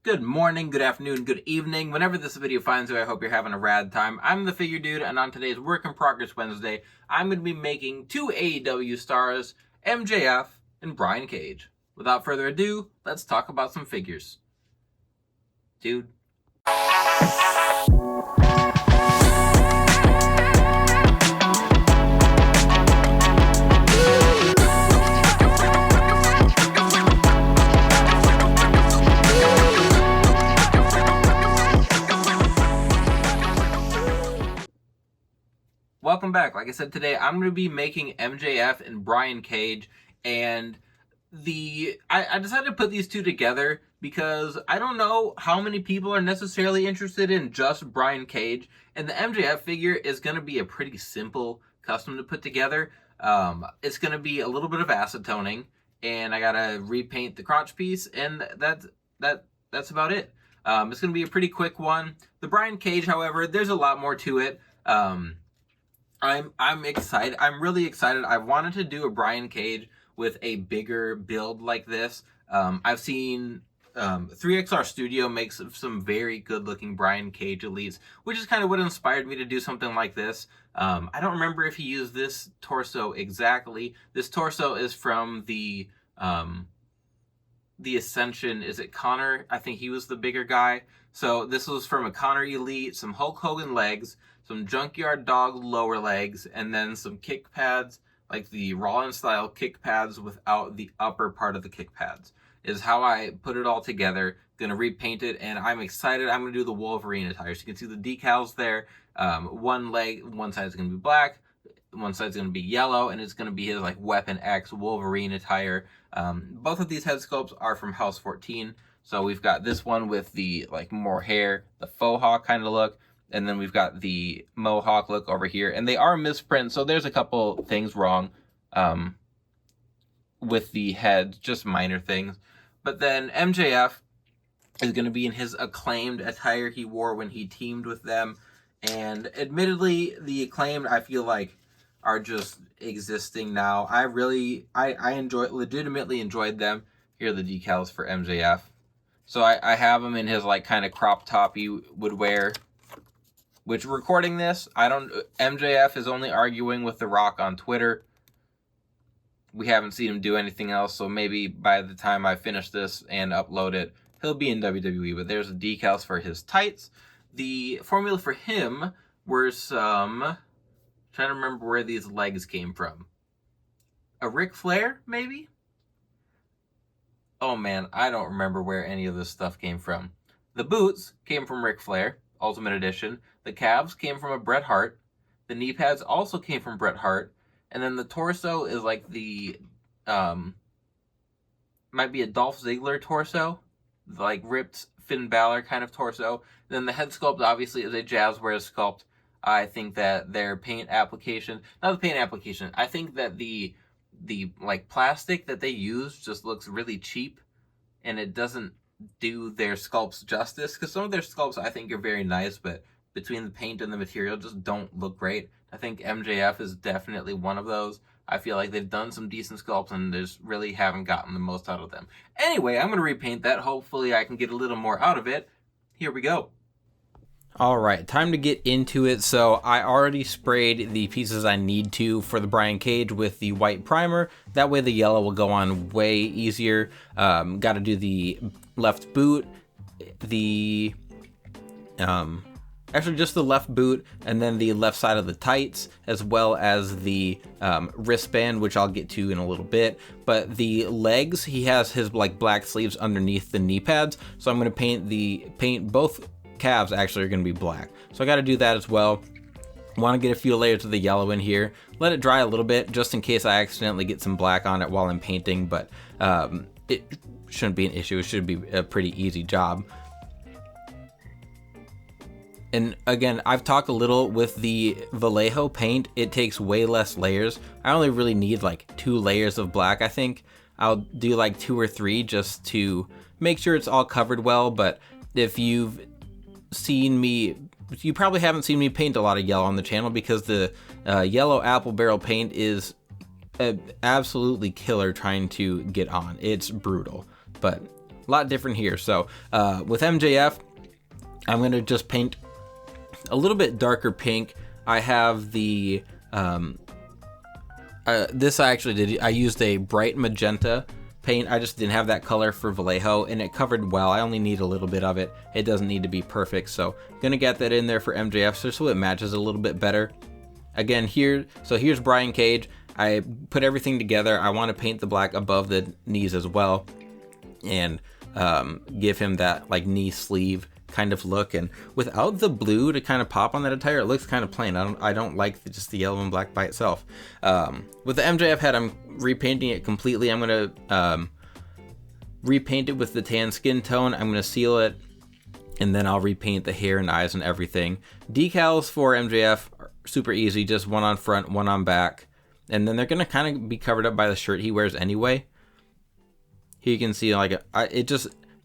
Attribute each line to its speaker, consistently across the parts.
Speaker 1: Good morning, good afternoon, good evening. Whenever this video finds you, I hope you're having a rad time. I'm the Figure Dude, and on today's Work in Progress Wednesday, I'm going to be making two AEW stars, MJF and Brian Cage. Without further ado, let's talk about some figures. Dude. Welcome back. Like I said, today I'm going to be making MJF and Brian Cage, and I decided to put these two together because I don't know how many people are necessarily interested in just Brian Cage, and the MJF figure is going to be a pretty simple custom to put together. It's going to be a little bit of acetoning, and I got to repaint the crotch piece, and that's about it. It's going to be a pretty quick one. The Brian Cage, however, there's a lot more to it. I'm excited. I'm really excited. I wanted to do a Brian Cage with a bigger build like this. I've seen 3XR Studio makes some very good looking Brian Cage elites, which is kind of what inspired me to do something like this. I don't remember if he used this torso exactly. This torso is from the Ascension. Is it Connor? I think he was the bigger guy. So this was from a Connor elite, some Hulk Hogan legs, some Junkyard Dog lower legs, and then some kick pads, like the Rollins style kick pads without the upper part of the kick pads, is how I put it all together. Gonna repaint it, and I'm excited. I'm gonna do the Wolverine attire. So you can see the decals there. One leg, one side's gonna be black, one side's gonna be yellow, and it's gonna be his like Weapon X Wolverine attire. Both of these head sculpts are from House 14. So we've got this one with the like more hair, the faux hawk kind of look, and then we've got the mohawk look over here, and they are misprints, so there's a couple things wrong with the head, just minor things. But then MJF is going to be in his Acclaimed attire he wore when he teamed with them, and admittedly, the Acclaimed I feel like are just existing now. I legitimately enjoyed them. Here are the decals for MJF. So I have him in his like kind of crop top he would wear. Which, recording this, MJF is only arguing with The Rock on Twitter. We haven't seen him do anything else, so maybe by the time I finish this and upload it, he'll be in WWE. But there's the decals for his tights. The formula for him were some... trying to remember where these legs came from. A Ric Flair, maybe? Oh man, I don't remember where any of this stuff came from. The boots came from Ric Flair, Ultimate Edition. The calves came from a Bret Hart. The knee pads also came from Bret Hart. And then the torso is like the, might be a Dolph Ziggler torso. Like ripped Finn Balor kind of torso. And then the head sculpt obviously is a Jazzwares sculpt. I think that their paint application, not the paint application, I think that the like plastic that they use just looks really cheap. And it doesn't do their sculpts justice. Because some of their sculpts I think are very nice, but between the paint and the material just don't look great. I think MJF is definitely one of those. I feel like they've done some decent sculpts and just really haven't gotten the most out of them. Anyway, I'm going to repaint that. Hopefully I can get a little more out of it. Here we go. Alright, time to get into it. So I already sprayed the pieces I need to for the Brian Cage with the white primer. That way the yellow will go on way easier. Got to do the left boot, actually just the left boot, and then the left side of the tights, as well as the wristband, which I'll get to in a little bit. But the legs, he has his like black sleeves underneath the knee pads, so I'm going to paint both calves actually are going to be black. So I got to do that as well. Want to get a few layers of the yellow in here, let it dry a little bit just in case I accidentally get some black on it while I'm painting, but it shouldn't be an issue. It should be a pretty easy job. And again, I've talked a little with the Vallejo paint. It takes way less layers. I only really need like 2 layers of black. I think I'll do like 2 or 3 just to make sure it's all covered well. But if you've seen me, you probably haven't seen me paint a lot of yellow on the channel because the yellow apple barrel paint is absolutely killer trying to get on. It's brutal. But
Speaker 2: lot different here. So with MJF, I'm going to just paint a little bit darker pink. I have the this I actually did. I used a bright magenta paint. I just didn't have that color for Vallejo, and it covered well. I only need a little bit of it. It doesn't need to be perfect, so I'm gonna get that in there for MJF just so it matches a little bit better. Again, here's Brian Cage. I put everything together. I want to paint the black above the knees as well, and give him that like knee sleeve kind of look. And without the blue to kind of pop on that attire, it looks kind of plain. I don't like just the yellow and black by itself. With the MJF head, I'm repainting it completely. I'm gonna repaint it with the tan skin tone. I'm gonna seal it, and then I'll repaint the hair and eyes and everything. Decals for MJF are super easy, just one on front, one on back, and then they're gonna kind of be covered up by the shirt he wears anyway. Here you can see like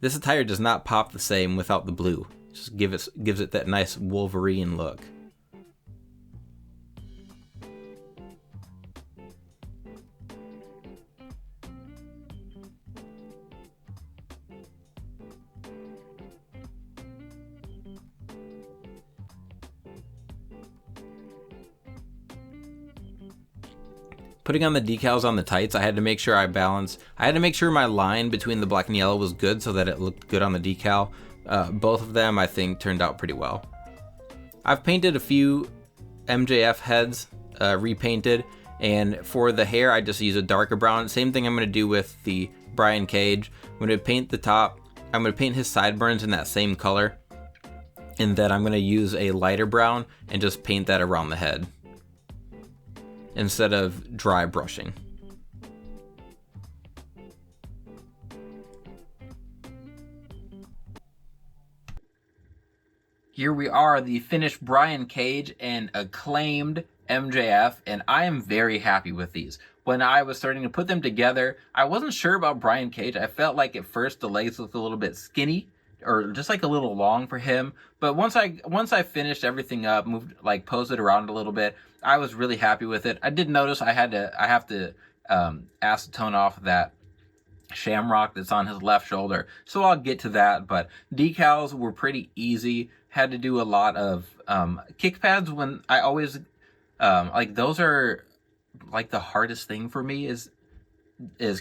Speaker 2: this attire does not pop the same without the blue. Just gives it that nice Wolverine look. Putting on the decals on the tights, I had to make sure I had to make sure my line between the black and yellow was good so that it looked good on the decal. Both of them, I think, turned out pretty well. I've painted a few MJF heads, repainted, and for the hair, I just use a darker brown. Same thing I'm going to do with the Brian Cage. I'm going to paint the top. I'm going to paint his sideburns in that same color, and then I'm going to use a lighter brown and just paint that around the head instead of dry brushing.
Speaker 1: Here we are, the finished Brian Cage and Acclaimed MJF, and I am very happy with these. When I was starting to put them together, I wasn't sure about Brian Cage. I felt like at first the legs looked a little bit skinny, or just like a little long for him. But once I finished everything up, posed it around a little bit, I was really happy with it. I did notice I have to acetone off that shamrock that's on his left shoulder, so I'll get to that. But decals were pretty easy. Had to do a lot of kick pads. When I always those are like the hardest thing for me is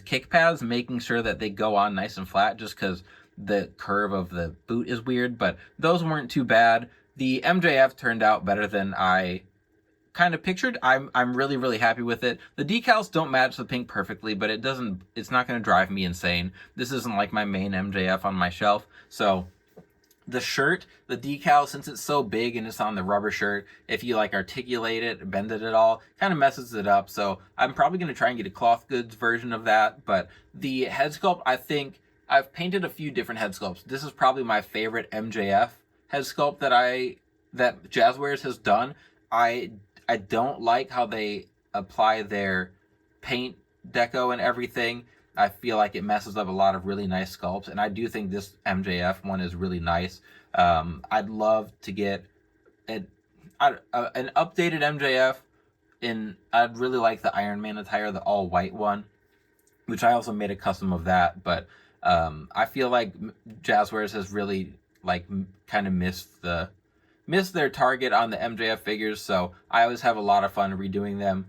Speaker 1: kick pads, making sure that they go on nice and flat, just because the curve of the boot is weird. But those weren't too bad. The MJF turned out better than I kind of pictured. I'm really, really happy with it. The decals don't match the pink perfectly, but it's not going to drive me insane. This isn't like my main MJF on my shelf. So the shirt, the decal, since it's so big and it's on the rubber shirt, if you like articulate it, bend it at all, kind of messes it up. So I'm probably going to try and get a cloth goods version of that. But the head sculpt, I think I've painted a few different head sculpts. This is probably my favorite MJF head sculpt that Jazzwares has done. I don't like how they apply their paint deco and everything. I feel like it messes up a lot of really nice sculpts, and I do think this MJF one is really nice. I'd love to get an updated MJF, and I'd really like the Iron Man attire, the all white one, which I also made a custom of that. But I feel like Jazzwares has really kind of missed their target on the MJF figures, so I always have a lot of fun redoing them.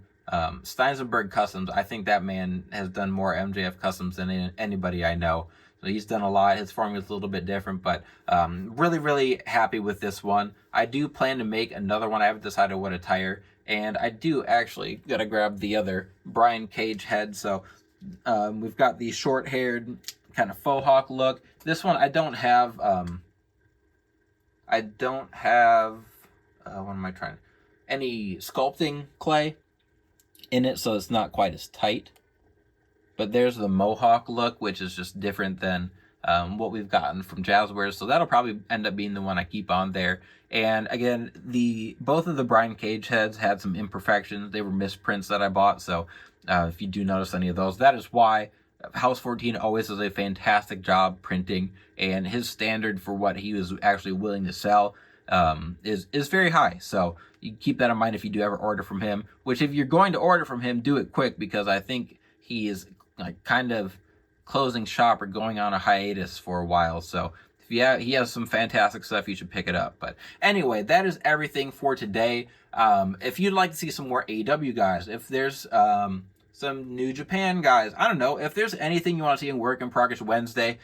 Speaker 1: Steinsenberg Customs, I think that man has done more MJF customs than anybody I know. So he's done a lot. His formula is a little bit different, but really, really happy with this one. I do plan to make another one. I haven't decided what attire, and I do actually gotta grab the other Brian Cage head. So we've got the short-haired kind of faux hawk look. This one I don't have. What am I trying? Any sculpting clay in it, so it's not quite as tight. But there's the mohawk look, which is just different than what we've gotten from Jazzwares. So that'll probably end up being the one I keep on there. And again, both of the Brian Cage heads had some imperfections. They were misprints that I bought. So if you do notice any of those, that is why House 14 always does a fantastic job printing, and his standard for what he was actually willing to sell is very high. So you keep that in mind if you do ever order from him, which if you're going to order from him, do it quick, because I think he is kind of closing shop or going on a hiatus for a while. So if you have, he has some fantastic stuff, you should pick it up. But anyway, that is everything for today. If you'd like to see some more AEW guys, if there's some New Japan guys, I don't know, if there's anything you want to see in Work in Progress Wednesday,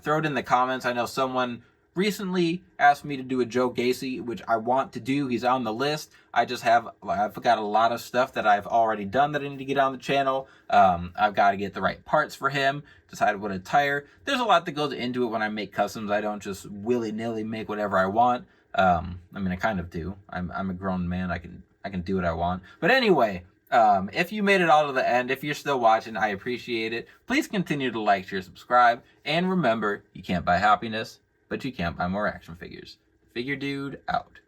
Speaker 1: throw it in the comments. I know someone recently asked me to do a Joe Gacy, which I want to do. He's on the list. I've got a lot of stuff that I've already done that I need to get on the channel. I've got to get the right parts for him, decide what attire. There's a lot that goes into it when I make customs. I don't just willy-nilly make whatever I want. I mean, I kind of do. I'm a grown man. I can do what I want. But anyway, if you made it all to the end, if you're still watching, I appreciate it. Please continue to like, share, subscribe, and remember, you can't buy happiness, but you can't buy more action figures. Figure Dude out.